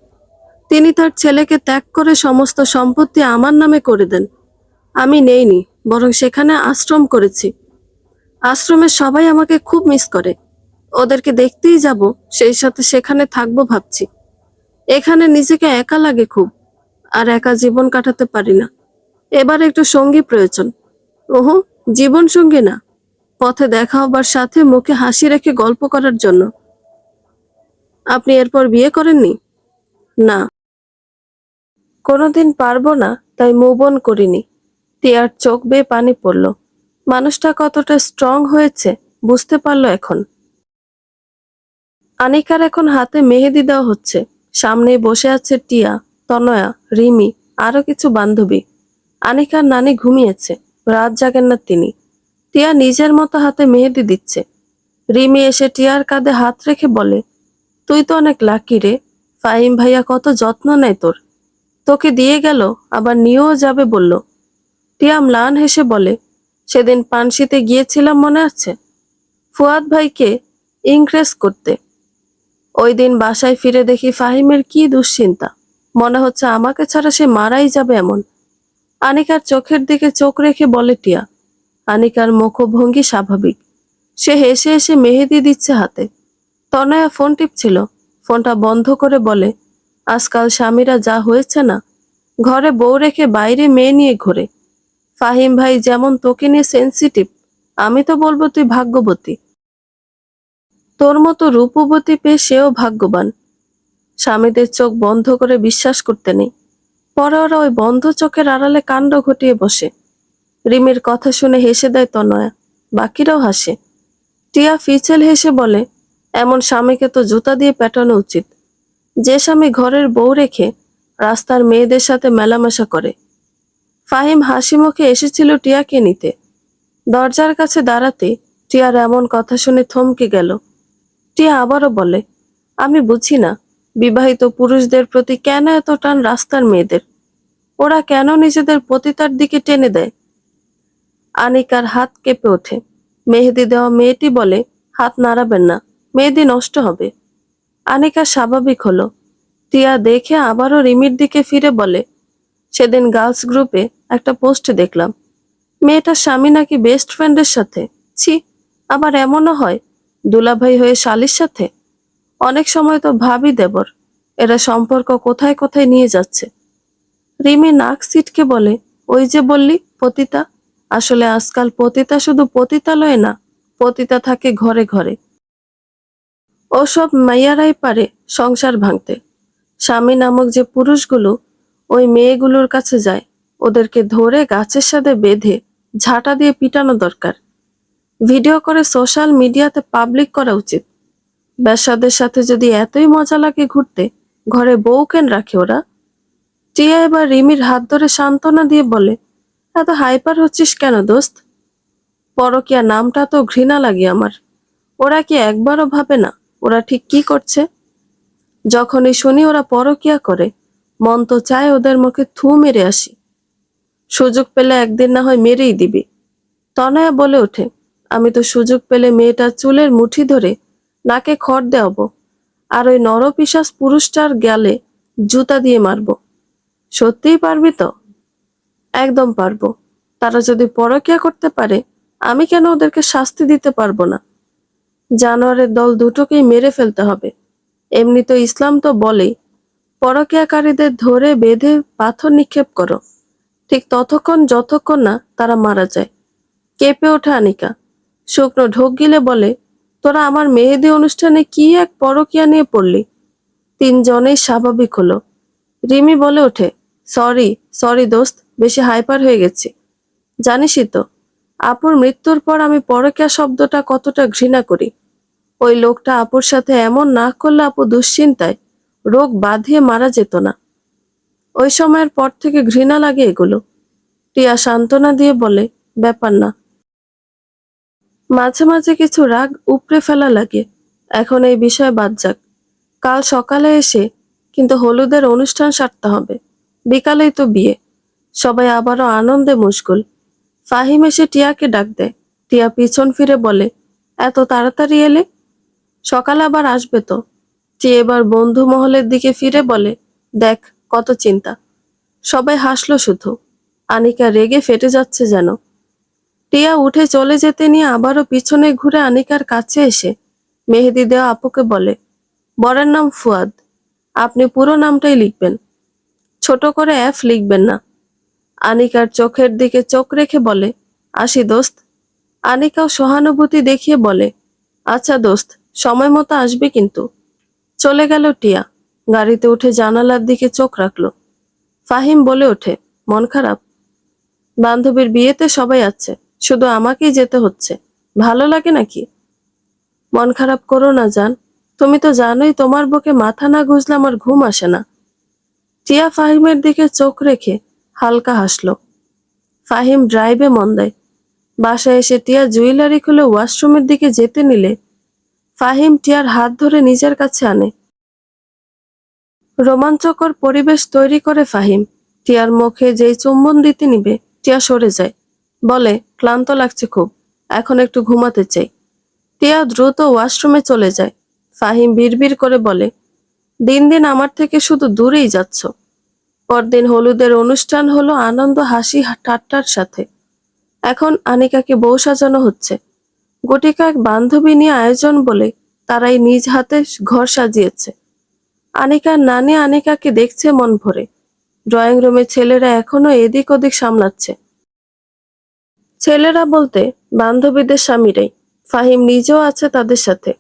তিনি তার ছেলেকে ত্যাগ করে সমস্ত সম্পত্তি আমার নামে করে দেন। আমি নেইনি, বরং সেখানে আশ্রম করেছি। আশ্রমের সবাই আমাকে খুব মিস করে। ওদেরকে দেখতেই যাব, সেই সাথে সেখানে থাকবো ভাবছি। এখানে নিজেকে একা লাগে খুব, আর একা জীবন কাটাতে পারি না। এবার একটু সঙ্গী প্রয়োজন। ওহো, জীবন সঙ্গী না, পথে দেখা হবার সাথে মুখে হাসি রেখে গল্প করার জন্য। আপনি এরপর বিয়ে করেননি? না, কোনোদিন পারবো না, তাই মুভ অন করিনি। টিয়ার চোখ বেয়ে পানি পড়ল। মানুষটা কতটা স্ট্রং হয়েছে বুঝতে পারলো এখন। আনিকার এখন হাতে মেহেদি দেওয়া হচ্ছে। সামনেই বসে আছে টিয়া, তনয়া, রিমি, আরো কিছু বান্ধবী। আনিকার নানি ঘুমিয়েছে, রাত জাগেন না তিনি। টিয়া নিজের মতো হাতে মেহেদি দিচ্ছে। রিমি এসে টিয়ার কাঁধে হাত রেখে বলে, তুই তো অনেক লাকি রে। ফাহিম ভাইয়া কত যত্ন নেয় তোর। তোকে দিয়ে গেল, আবার নিয়েও যাবে বলল। টিয়া ম্লান হেসে বলে, সেদিন পানশিতে গিয়েছিলাম মনে আছে? ফুয়াদ ভাইকে ইমপ্রেস করতে। ওই দিন বাসায় ফিরে দেখি ফাহিমের কি দুশ্চিন্তা। মনে হচ্ছে আমাকে ছাড়া সে মারাই যাবে এমন। আনিকার চোখের দিকে চোখ রেখে বলে টিয়া। আনিকার মুখভঙ্গি স্বাভাবিক। সে হেসে হেসে মেহেদি দিচ্ছে হাতে। তনয়া ফোন টিপছিল। ফোনটা বন্ধ করে বলে, আজকাল স্বামীরা যা হয়েছে না, ঘরে বউ রেখে বাইরে মেয়ে নিয়ে ঘোরে। ফাহিম ভাই যেমন তোকে নিয়ে সেনসিটিভ, আমি তো বলবো তুই ভাগ্যবতী। তোর মতো রূপবতী পেয়ে সেও ভাগ্যবান। স্বামীদের চোখ বন্ধ করে বিশ্বাস করতে নেই। পরে ওরা ওই বন্ধ চোখের আড়ালে কাণ্ড ঘটিয়ে বসে। রিমির কথা শুনে হেসে দেয় তনয়া। বাকিরাও হাসে। টিয়া ফিচেল হেসে বলে, এমন স্বামীকে তো জুতা দিয়ে পেটানো উচিত, যে স্বামী ঘরের বউ রেখে রাস্তার মেয়েদের সাথে মেলামেশা করে। ফাহিম হাসি মুখে এসেছিল টিয়াকে নিতে। দরজার কাছে দাঁড়াতে টিয়ার এমন কথা শুনে থমকে গেল। টিয়া আবারও বলে, আমি বুঝি না, বিবাহিত পুরুষদের প্রতি কেন এত টান রাস্তার মেয়েদের। ওরা কেন নিজেদের পতিতার দিকে টেনে দেয়? আনিকার হাত কেঁপে ওঠে। মেহেদি দেওয়া মেয়েটি বলে, হাত নাড়াবেন না, মেহেদি নষ্ট হবে। আনিকা স্বাভাবিক হলো। টিয়া দেখে আবারও রিমির দিকে ফিরে বলে, সেদিন গার্লস গ্রুপে একটা পোস্ট দেখলাম, মেয়েটার স্বামী নাকি বেস্ট ফ্রেন্ডের সাথে। ছি, আবার এমনও হয় দুলাভাই হয়ে শালির সাথে। অনেক সময় তো ভাবি দেবর, এরা সম্পর্ক কোথায় কোথায় নিয়ে যাচ্ছে। রিমি নাক সিটকে বলে, ওই যে বললি পতিতা, আসলে আজকাল পতিতা শুধু পতিতালয়ে না, পতিতা থাকে ঘরে ঘরে। ওসব মাইয়ারাই পারে সংসার ভাঙতে। স্বামী নামক যে পুরুষগুলো ওই মেয়েগুলোর কাছে যায়, ওদেরকে ধরে গাছের সাথে বেঁধে ঝাঁটা দিয়ে পিটানো দরকার। ভিডিও করে সোশ্যাল মিডিয়াতে পাবলিক করা উচিত। বেশ্যাদের সাথে যদি এতই মজা লাগে ঘুরতে, ঘরে বউ কেন রাখে ওরা? টিয়া এবার রিমির হাত ধরে সান্ত্বনা দিয়ে বলে, এত হাইপার হচ্ছিস কেন দোস্ত? পরকিয়া নামটা তো ঘৃণা লাগে আমার। ওরা কি একবারও ভাবে না ওরা ঠিক কি করছে? যখনই শুনি ওরা পরকিয়া করে, মন তো চায় ওদের মুখে থু মেরে আসি। সুযোগ পেলে একদিন না হয় মেরেই দিবি। তনয়া বলে ওঠে, আমি তো সুযোগ পেলে মেয়েটার চুলের মুঠি ধরে নাকে খড় দেওয়াবো, আর ওই নরপিশাচ পুরুষটার গালে জুতা দিয়ে মারবো। সত্যিই পারবি তো? একদম পারবো। তারা যদি পরকীয়া করতে পারে, আমি কেন ওদেরকে শাস্তি দিতে পারবো না? জানোয়ারের দল দুটোকেই মেরে ফেলতে হবে। এমনি তো ইসলাম তো বলেই, পরকীয়াকারীদের ধরে বেঁধে পাথর নিক্ষেপ করো, ঠিক ততক্ষণ যতক্ষণ না তারা মারা যায়। কেঁপে ওঠে আনিকা, শুকনো ঢোক গিলে বলে, তোরা আমার মেহেদি অনুষ্ঠানে কি এক পরকীয়া নিয়ে পড়লি? তিনজনেই স্বাভাবিক হলো। রিমি বলে ওঠে, সরি সরি দোস্ত, বেশি হাইপার হয়ে গেছি। জানিসই তো, আপুর মৃত্যুর পর আমি পরকীয়া শব্দটা কতটা ঘৃণা করি। ওই লোকটা আপুর সাথে এমন না করলে আপু দুশ্চিন্তায় রোগ বাঁধিয়ে মারা যেত না। ওই সময়ের পর থেকে ঘৃণা লাগে এগুলো। টিয়া সান্ত্বনা দিয়ে বলে, ব্যাপার না। মাঝে মাঝে কিছু রাগ উপড়ে ফেলা লাগে। এখন এই বিষয় বাদ যাক। কাল সকালে এসে কিন্তু হলুদের অনুষ্ঠান সারতে হবে। বিকালেই তো বিয়ে। সবাই আবারও আনন্দে মশগুল। ফাহিম এসে টিয়াকে ডাক দেয়। টিয়া পিছন ফিরে বলে, এত তাড়াতাড়ি এলে? সকালে আবার আসবে তো। টিয়া এবার বন্ধু মহলের দিকে ফিরে বলে, দেখ কত চিন্তা। সবাই হাসলো শুধু। আনিকা রেগে ফেটে যাচ্ছে যেন। টিয়া উঠে চলে যেতে নিয়ে আবারও পিছনে ঘুরে আনিকার কাছে এসে মেহেদি দেওয়া আপুকে বলে, বরের নাম ফুয়াদ, আপনি পুরো নামটাই লিখবেন, ছোট করে এফ লিখবেন না। আনিকার চোখের দিকে চোখ রেখে বলে, আসি দোস্ত। আনিকাও সহানুভূতি দেখিয়ে বলে, আচ্ছা দোস্ত, সময় মতো আসবি কিন্তু। চলে গেল টিয়া। গাড়িতে উঠে জানালার দিকে চোখ রাখলো। ফাহিম বলে ওঠে, মন খারাপ? বান্ধবীর বিয়েতে সবাই আছে, শুধু আমাকেই যেতে হচ্ছে, ভালো লাগে নাকি? মন খারাপ করো না জান, তুমি তো জানোই তোমার বুকে মাথা না গুঁজলে আমার ঘুম আসে না। টিয়া ফাহিমের দিকে চোখ রেখে হালকা হাসলো। ফাহিম ড্রাইভে মন দেয়। বাসায় এসে টিয়া জুয়েলারি খুলে ওয়াশরুমের দিকে যেতে নিলে ফাহিম টিয়ার হাত ধরে নিজের কাছে আনে। রোমাঞ্চকর পরিবেশ তৈরি করে ফাহিম। টিয়ার মুখে যেই চুম্বন দিতে নিবে, টিয়া সরে যায়। বলে, ক্লান্ত লাগছে খুব, এখন একটু ঘুমাতে চাই। টিয়া দ্রুত ওয়াশরুমে চলে যায়। ফাহিম বিড়বিড় করে বলে, দিন দিন আমার থেকে শুধু দূরেই যাচ্ছ। পরদিন হলুদের অনুষ্ঠান হলো আনন্দ হাসি ঠাট্টার সাথে। এখন আনিকাকে বউ সাজানো হচ্ছে। গোটিকা এক বান্ধবী নিয়ে আয়োজন বলে তারাই নিজ হাতে ঘর সাজিয়েছে। আনিকার নানি আনিকাকে দেখছে মন ভরে। ড্রয়িং রুমে ছেলেরা এখনো এদিক ওদিক সামলাচ্ছে। ছেলেরা বলতে বান্ধবীদের স্বামীরাই। ফাহিম নিজেও আছে তাদের সাথে।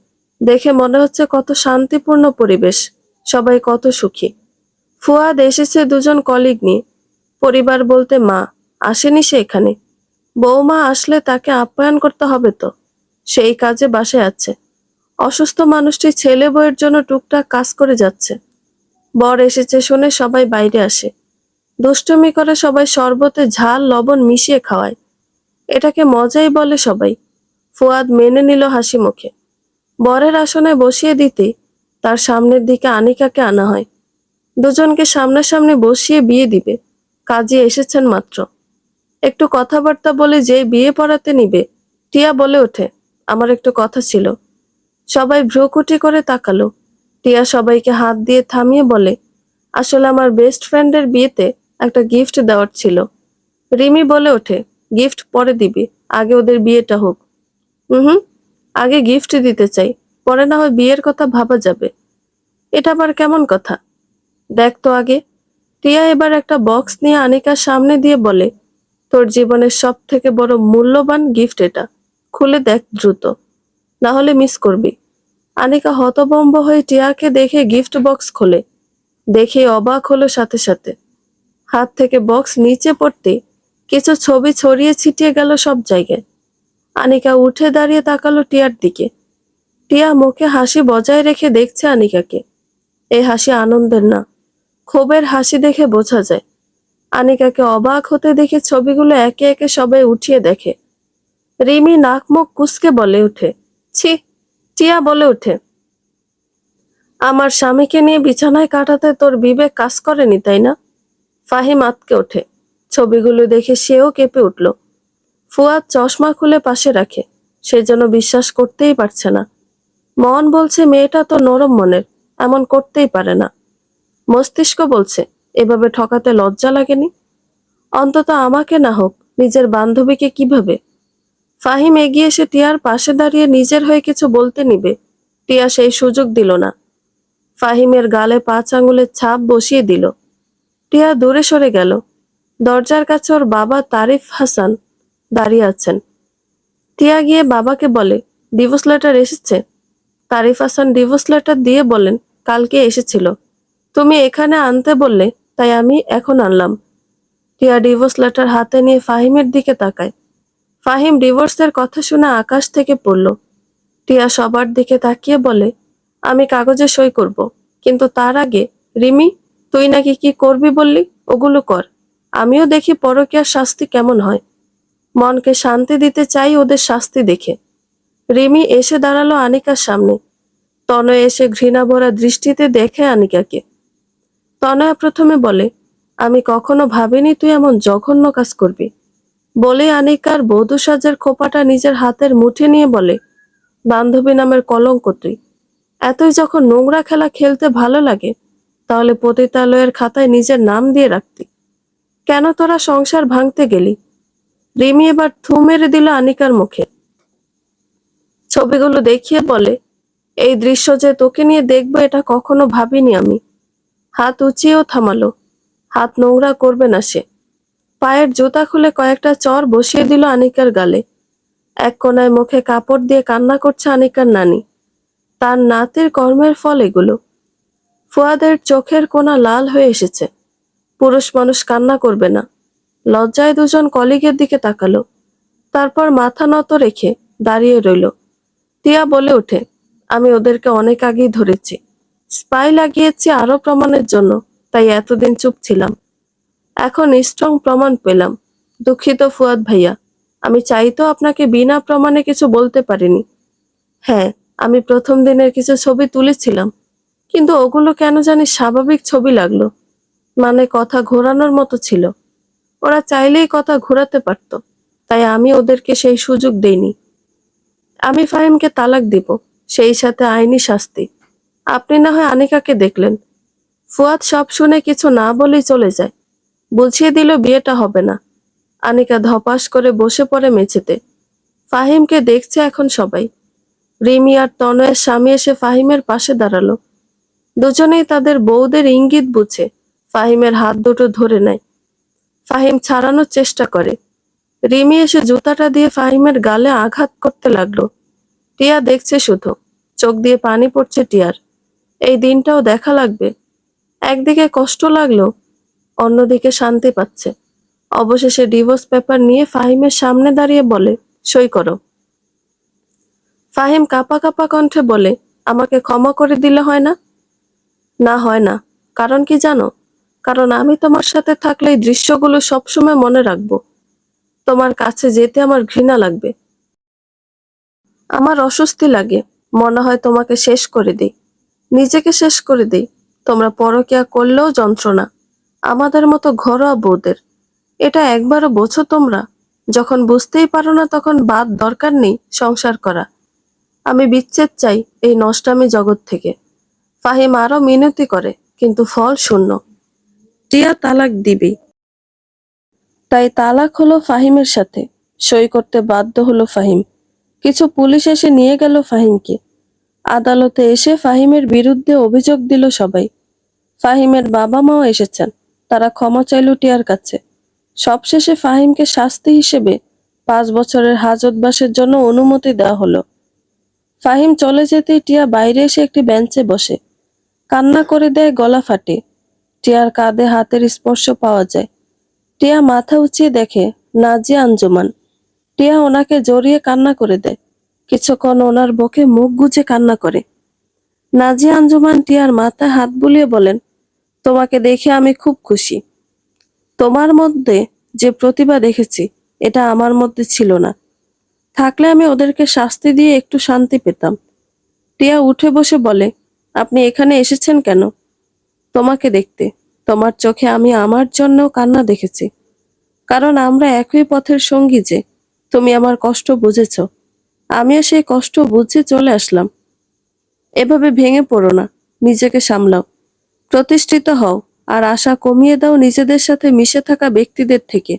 দেখে মনে হচ্ছে কত শান্তিপূর্ণ পরিবেশ, সবাই কত সুখী। ফুয়াদ এসেছে দুজন কলিগ নিয়ে। পরিবার বলতে মা, আসেনি সে এখানে। বৌমা আসলে তাকে আপ্যায়ন করতে হবে তো, সেই কাজে বাসায় আছে। অসুস্থ মানুষটি ছেলে বউয়ের জন্য টুকটাক কাজ করে যাচ্ছে। বর এসেছে শুনে সবাই বাইরে আসে। দুষ্টুমি করে সবাই শরবতে ঝাল লবণ মিশিয়ে খাওয়ায়। এটাকে মজাই বলে সবাই। ফুয়াদ মেনে নিল হাসি মুখে। বরের আসনে বসিয়ে দিতে তার সামনের দিকে আনিকাকে আনা হয়। দুজনকে সামনাসামনি বসিয়ে বিয়ে দিবে। কাজী এসেছেন মাত্র। একটু কথাবার্তা বলে যে বিয়ে পড়াতে নিবে, টিয়া বলে ওঠে, আমার একটু কথা ছিল। সবাই ভ্রুকুটি করে তাকালো। টিয়া সবাইকে হাত দিয়ে থামিয়ে বলে, আসলে আমার বেস্ট ফ্রেন্ডের বিয়েতে একটা গিফট দেওয়ার ছিল। রিমি বলে ওঠে, গিফট পরে দিবি, আগে ওদের বিয়েটা হোক। হুম, আগে গিফট দিতে চাই, পরে না হয় বিয়ের কথা ভাবা যাবে। এটা আবার কেমন কথা? দেখ তো আগে। টিয়া এবার একটা বক্স নিয়ে আনিকার সামনে দিয়ে বলে, তোর জীবনের সব থেকে বড় মূল্যবান গিফট এটা, খুলে দেখ দ্রুত, না হলে মিস করবি। আনিকা হতভম্ব হয়ে টিয়াকে দেখে গিফট বক্স খোলে। দেখে অবাক হলো সাথে সাথে। হাত থেকে বক্স নিচে পড়তে কিছু ছবি ছড়িয়ে ছিটিয়ে গেল সব জায়গায়। আনিকা উঠে দাঁড়িয়ে তাকালো টিয়ার দিকে। টিয়া মুখে হাসি বজায় রেখে দেখছে আনিকাকে। এই হাসি আনন্দের না, ক্ষোভের হাসি দেখে বোঝা যায়। আনিকাকে অবাক হতে দেখে ছবিগুলো একে একে সবাই উঠিয়ে দেখে। রিমি নাক মুখ কুঁচকে বলে ওঠে, ছি। টিয়া বলে ওঠে, আমার স্বামীকে নিয়ে বিছানায় কাটাতে তোর বিবেক কাজ করেনি, তাই না? ফাহিম আঁতকে ওঠে। ছবিগুলো দেখে সেও কেঁপে উঠল। ফুয়াদ চশমা খুলে পাশে রাখে। সে যেন বিশ্বাস করতেই পারছে না। মন বলছে মেয়েটা তো নরম মনের, এমন করতেই পারে না। মস্তিষ্ক বলছে এভাবে ঠকাতে লজ্জা লাগেনি? অন্তত আমাকে না হোক, নিজের বান্ধবীকে কিভাবে? ফাহিম এগিয়ে এসে টিয়ার পাশে দাঁড়িয়ে নিজের হয়ে কিছু বলতে নিবে। টিয়া সেই সুযোগ দিল না। ফাহিমের গালে 5 আঙুলের ছাপ বসিয়ে দিল। টিয়া দূরে সরে গেল। দরজার কাছে ওর বাবা তারিফ হাসান দাঁড়িয়ে আছেন। টিয়া গিয়ে বাবাকে বলে, ডিভোর্স লেটার এসেছে? তারিফ হাসান ডিভোর্স লেটার দিয়ে বলেন, কালকে এসেছিল। তুমি এখানে আনতে বললে, তাই আমি এখন আনলাম। টিয়া ডিভোর্স লেটার হাতে নিয়ে ফাহিমের দিকে তাকায়। ফাহিম ডিভোর্সের কথা শুনে আকাশ থেকে পড়ল। টিয়া সবার দিকে তাকিয়ে বলে, আমি কাগজে সই করব, কিন্তু তার আগে, রিমি, তুই নাকি কি করবি বললি? ওগুলো কর। আমিও দেখি পরকীয়ার শাস্তি কেমন হয়। মনকে শান্তি দিতে চাই ওদের শাস্তি দেখে। রিমি এসে দাঁড়ালো আনিকার সামনে। তনয় এসে ঘৃণা ভরা দৃষ্টিতে দেখে আনিকাকে। তনয়া প্রথমে বলে, আমি কখনো ভাবিনি তুই এমন জঘন্য কাজ করবি। বলে আনিকার বধূ সাজের খোপাটা নিজের হাতের মুঠে নিয়ে বলে, বান্ধবী নামের কলঙ্ক তুই। এতই যখন নোংরা খেলা খেলতে ভালো লাগে, তাহলে পতিতালয়ের খাতায় নিজের নাম দিয়ে রাখতি। কেন তোরা সংসার ভাঙতে গেলি? রিমি এবার থু মেরে দিল আনিকার মুখে। ছবিগুলো দেখিয়ে বলে, এই দৃশ্য যে তোকে নিয়ে দেখবো এটা কখনো ভাবিনি আমি। হাত উঁচিয়েও থামালো। হাত নোংরা করবে না সে। পায়ের জুতা খুলে কয়েকটা চর বসিয়ে দিল আনিকার গালে। এক কোনায় মুখে কাপড় দিয়ে কান্না করছে আনিকার নানি। তার নাতির কর্মের ফল এগুলো। ফুয়াদের চোখের কোনা লাল হয়ে এসেছে। পুরুষ মানুষ কান্না করবে না। লজ্জায় দুজন কলিগের দিকে তাকালো। তারপর মাথা নত রেখে দাঁড়িয়ে রইল। টিয়া বলে ওঠে, আমি ওদেরকে অনেক আগেই ধরেছি। স্পাই লাগিয়েছি আরো প্রমাণের জন্য, তাই এতদিন চুপ ছিলাম। এখন স্ট্রং প্রমাণ পেলাম। দুঃখিত ফুয়াদ ভাইয়া, আমি চাইতেও আপনাকে বিনা প্রমাণে কিছু বলতে পারিনি। হ্যাঁ, আমি প্রথম দিনের কিছু ছবি তুলেছিলাম, কিন্তু ওগুলো কেন জানি স্বাভাবিক ছবি লাগলো। মানে কথা ঘোরানোর মতো ছিল। ওরা চাইলেই কথা ঘোরাতে পারত, তাই আমি ওদেরকে সেই সুযোগ দেইনি। আমি ফাহিমকে তালাক দিব, সেই সাথে আইনি শাস্তি। আপনি না হয় আনিকাকে দেখলেন। ফুয়াদ সব শুনে কিছু না বলেই চলে যায়। বুঝিয়ে দিল বিয়েটা হবে না। আনিকা ধপাস করে বসে পড়ে মেঝেতে। ফাহিমকে দেখছে এখন সবাই। রিমি আর তনয়ের স্বামী এসে ফাহিমের পাশে দাঁড়ালো। দুজনেই তাদের বউদের ইঙ্গিত বুঝে ফাহিমের হাত দুটো ধরে নেয়। ফাহিম ছাড়ানোর চেষ্টা করে। রিমি এসে জুতাটা দিয়ে ফাহিমের গালে আঘাত করতে লাগলো। টিয়া দেখছে শুধু, চোখ দিয়ে পানি পড়ছে টিয়ার। এই দিনটাও দেখা লাগবে। একদিকে কষ্ট লাগলো, অন্যদিকে শান্তি পাচ্ছে। অবশেষে ডিভোর্স পেপার নিয়ে ফাহিমের সামনে দাঁড়িয়ে বলে, সই করো। ফাহিম কাঁপা কাঁপা কণ্ঠে বলে, আমাকে ক্ষমা করে দিলে হয় না? না হয় না। কারণ কি জানো? কারণ আমি তোমার সাথে থাকলে এই দৃশ্যগুলো সবসময় মনে রাখবো। তোমার কাছে যেতে আমার ঘৃণা লাগবে। আমার অস্বস্তি লাগে। মনে হয় তোমাকে শেষ করে দিই। নিজেকে শেষ করে দিই। তোমরা পরকীয়া করলেও যন্ত্রণা। আমাদের মতো ঘরোয়া বউদের। এটা একবারও বোঝো তোমরা? যখন বুঝতেই পারো না তখন বাদ দরকার নেই সংসার করা। আমি বিচ্ছেদ চাই এই নষ্টামি জগৎ থেকে। ফাহিম আরো মিনতি করে, কিন্তু ফল শূন্য। টিয়া তালাক দিবি। তাই তালাক হলো ফাহিমের সাথে। সই করতে বাধ্য হলো ফাহিম। কিছু পুলিশ এসে নিয়ে গেল ফাহিমকে। আদালতে এসে ফাহিমের বিরুদ্ধে অভিযোগ দিল সবাই। ফাহিমের বাবা মাও এসেছেন। তারা ক্ষমা চাইল টিয়ার কাছে। সবশেষে ফাহিমকে শাস্তি হিসেবে 5 বছরের হাজতবাসের জন্য অনুমতি দেওয়া হলো। ফাহিম চলে যেতেই টিয়া বাইরে এসে একটি বেঞ্চে বসে। কান্না করে দেয়, গলা ফাটে। টিয়ার কাঁধে হাতের স্পর্শ পাওয়া যায়। টিয়া মাথা উঁচিয়ে দেখে নাজিয়া আঞ্জুমান। টিয়া ওনাকে জড়িয়ে কান্না করে দেয়। কিছুক্ষণ ওনার বুকে মুখ গুজে কান্না করে। নাজিয়া আঞ্জুমান টিয়ার মাথায় হাত বুলিয়ে বলেন, তোমাকে দেখে আমি খুব খুশি। তোমার মধ্যে যে প্রতিভা দেখেছি, এটা আমার মধ্যে ছিল না। থাকলে আমি ওদেরকে শাস্তি দিয়ে একটু শান্তি পেতাম। টিয়া উঠে বসে বলে, আপনি এখানে এসেছেন কেন? তোমাকে দেখতে। তোমার চোখে আমি আমার জন্য কান্না দেখেছি। কারণ আমরা একই পথের সঙ্গী যে। তুমি আমার কষ্ট বুঝেছ। আমিও সেই কষ্ট বুঝে চলে আসলাম। এভাবে ভেঙে পড়ো না। নিজেকে সামলাও। প্রতিষ্ঠিত হও। আর আশা কমিয়ে দাও নিজেদের সাথে মিশে থাকা ব্যক্তিদের থেকে।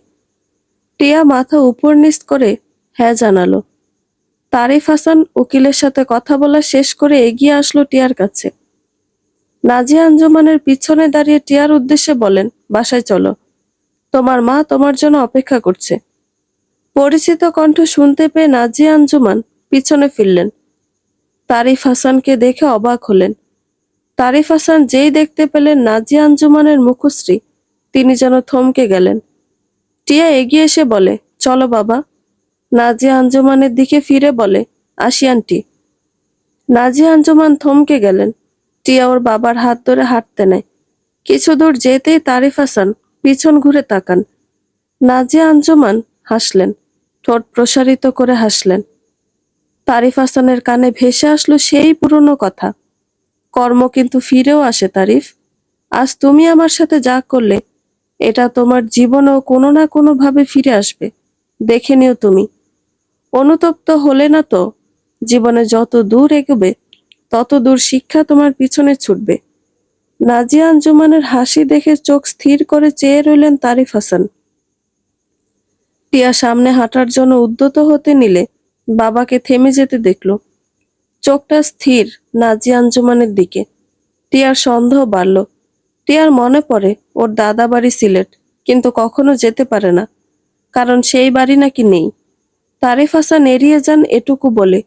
টিয়া মাথা উপর নিচ করে হ্যাঁ জানালো। তারিফ হাসান উকিলের সাথে কথা বলা শেষ করে এগিয়ে আসলো টিয়ার কাছে। নাজিয়া আঞ্জুমানের পিছনে দাঁড়িয়ে টিয়ার উদ্দেশ্যে বলেন, বাসায় চলো। তোমার মা তোমার জন্য অপেক্ষা করছে। পরিচিত কণ্ঠ শুনতে পেয়ে নাজিয়া আঞ্জুমান পিছনে ফিরলেন। তারিফ হাসানকে দেখে অবাক হলেন। তারিফ হাসান যেই দেখতে পেলেন নাজিয়া আঞ্জুমানের মুখশ্রী, তিনি যেন থমকে গেলেন। টিয়া এগিয়ে এসে বলে, চলো বাবা। নাজিয়া আঞ্জুমানের দিকে ফিরে বলে, আসি আন্টি। নাজিয়া আঞ্জুমান থমকে গেলেন। টিয়া ওর বাবার হাত ধরে হাঁটতে নেয়। কিছু দূর যেতেই তারিফ হাসান পিছন ঘুরে তাকান। নাজিয়া আঞ্জুমান হাসলেন, ঠোঁট প্রসারিত করে হাসলেন। তারিফ হাসানের কানে ভেসে আসলো সেই পুরনো কথা। কর্ম কিন্তু ফিরেও আসে তারিফ। আজ তুমি আমার সাথে যা করলে, এটা তোমার জীবনেও কোনো না কোনো ভাবে ফিরে আসবে। দেখে নিও তুমি। অনুতপ্ত হলে না তো। জীবনে যত দূর এগোবে, তত দূর শিক্ষা তোমার পিছনে ছুটবে। নাজিয়া আঞ্জুমানের হাসি দেখে চোখ স্থির করে চেয়ে রইলেন তারিফ হাসান। টিয়া সামনে হাঁটার জন্য উদ্যত হতে নিলে বাবাকে থেমে যেতে দেখল। চোখটা স্থির নাজিয়া আঞ্জুমানের দিকে। টিয়ার সন্দেহ বাড়ল। টিয়ার মনে পড়ে ওর দাদা বাড়ি সিলেট, কিন্তু কখনো যেতে পারে না, কারণ সেই বাড়ি নাকি নেই। তারিফ হাসান এড়িয়ে যান এটুকু বলে।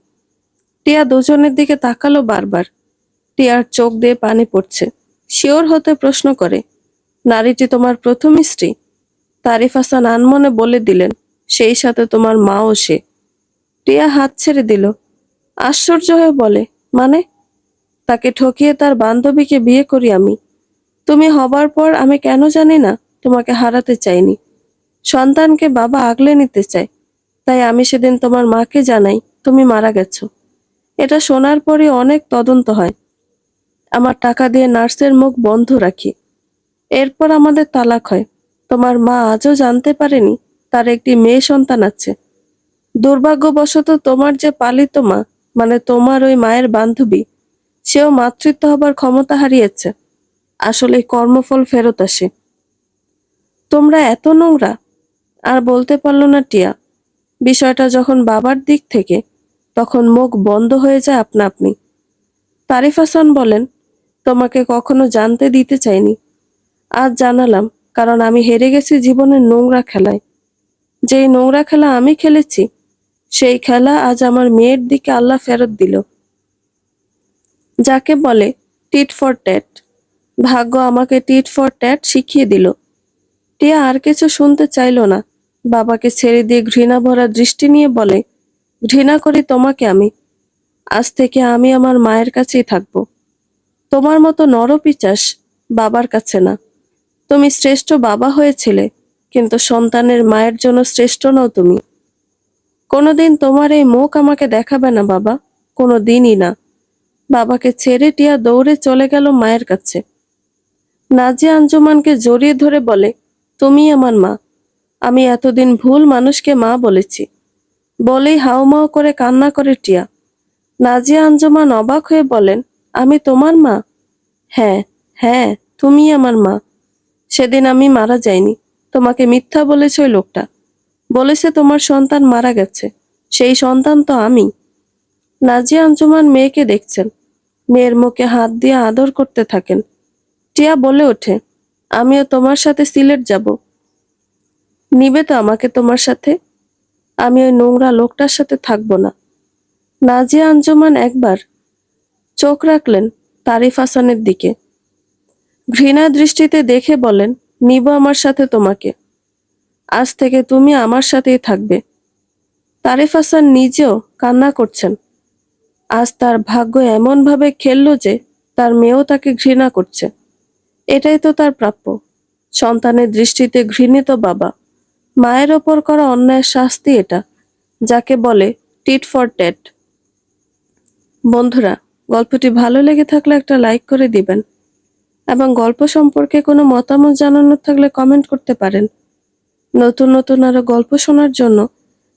টিয়া দুজনের দিকে তাকালো বারবার। টিয়ার চোখ দিয়ে পানি পড়ছে। শিওর হতে প্রশ্ন করে, নারীটি তোমার প্রথম স্ত্রী? তারিফ হাসান আনমনে বলে দিলেন, সেই সাথে তোমার মাও সে। টিয়া হাত ছেড়ে দিল। আশ্চর্য হয়ে বলে, মানে? তাকে ঠকিয়ে তার বান্ধবীকে বিয়ে করি আমি। তুমি হবার পর আমি কেন জানি না তোমাকে হারাতে চাইনি। সন্তানকে বাবা আগলে নিতে চায়। তাই আমি সেদিন তোমার মাকে জানাই তুমি মারা গেছো। এটা শোনার পরে অনেক তদন্ত হয়। আমার টাকা দিয়ে নার্সের মুখ বন্ধ রাখি। এরপর আমাদের তালাক হয়। তোমার মা আজও জানতে পারেনি তার একটি মেয়ে সন্তান আছে। দুর্ভাগ্যবশত তোমার যে পালিত মা, মানে তোমার ওই মায়ের বান্ধবী, সেও মাতৃত্ব হবার ক্ষমতা হারিয়েছে। আসলে কর্মফল ফেরত আসে। তোমরা এত নোংরা। আর বলতে পারল না টিয়া। বিষয়টা যখন বাবার দিক থেকে, তখন মুখ বন্ধ হয়ে যায় আপনা আপনি। তারিফ হাসান বলেন, তোমাকে কখনো জানতে দিতে চাইনি। আজ জানালাম, কারণ আমি হেরে গেছি জীবনের নোংরা খেলায়। যেই নোংরা খেলা আমি খেলেছি, সেই খেলা আজ আমার মেয়ের দিকে আল্লাহ ফেরত দিল। যাকে বলে টিট ফর ট্যাট। ভাগ্য আমাকে টিট ফর ট্যাট শিখিয়ে দিল। টিয়া আর কিছু শুনতে চাইল না। বাবাকে ছেড়ে দিয়ে ঘৃণা ভরা দৃষ্টি নিয়ে বলে, ঘৃণা করি তোমাকে আমি। আজ থেকে আমি আমার মায়ের কাছেই থাকবো। তোমার মতো নরপিচাস বাবার কাছে না। তুমি শ্রেষ্ঠ বাবা হয়েছিলে, কিন্তু সন্তানের মায়ের জন্য শ্রেষ্ঠ নও তুমি। কোনোদিন তোমার এই মুখ আমাকে দেখাবে না বাবা, কোনো দিনই না। বাবাকে ছেড়ে টিয়া দৌড়ে চলে গেল মায়ের কাছে। নাজিয়া আঞ্জুমানকে জড়িয়ে ধরে বলে, তুমি আমার মা। আমি এতদিন ভুল মানুষকে মা বলেছি। বলেই হাউমাউ করে কান্না করে টিয়া। নাজিয়া আঞ্জুমান অবাক হয়ে বলেন, আমি তোমার মা? হ্যাঁ, হ্যাঁ, তুমি আমার মা। সেদিন আমি মারা যাইনি। তোমাকে মিথ্যা বলেছে ওই লোকটা। বলেছে তোমার সন্তান মারা গেছে। সেই সন্তান তো আমি। নাজিয়া আঞ্জুমান মেয়েকে দেখছেন। মেয়ের মুখে হাত দিয়ে আদর করতে থাকেন। টিয়া বলে ওঠে, আমিও তোমার সাথে সিলেট যাব। নিবে তো আমাকে তোমার সাথে? আমি ওই নোংরা লোকটার সাথে থাকবো না। নাজিয়া আঞ্জুমান একবার চোখ রাখলেন তারিফ হাসানের দিকে। ঘৃণা দৃষ্টিতে দেখে বলেন, নিব আমার সাথে তোমাকে। আজ থেকে তুমি আমার সাথেই থাকবে। তারিফ হাসান নিজেও কান্না করছেন। আজ তার ভাগ্য এমন ভাবে খেললো যে তার মেয়েও তাকে ঘৃণা করছে। এটাই তো তার প্রাপ্য। সন্তানের দৃষ্টিতে ঘৃণিত বাবা। মায়ের ওপর করা অন্যায়ের শাস্তি এটা, যাকে বলে টিট ফর ট্যাট। বন্ধুরা, গল্পটি ভালো লেগে থাকলে একটা লাইক করে দিবেন এবং গল্প সম্পর্কে কোনো মতামত জানানোর থাকলে কমেন্ট করতে পারেন। নতুন নতুন আরো গল্প শোনার জন্য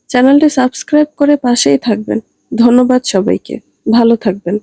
চ্যানেলটি সাবস্ক্রাইব করে পাশেই থাকবেন। ধন্যবাদ সবাইকে। ভালো থাকবেন।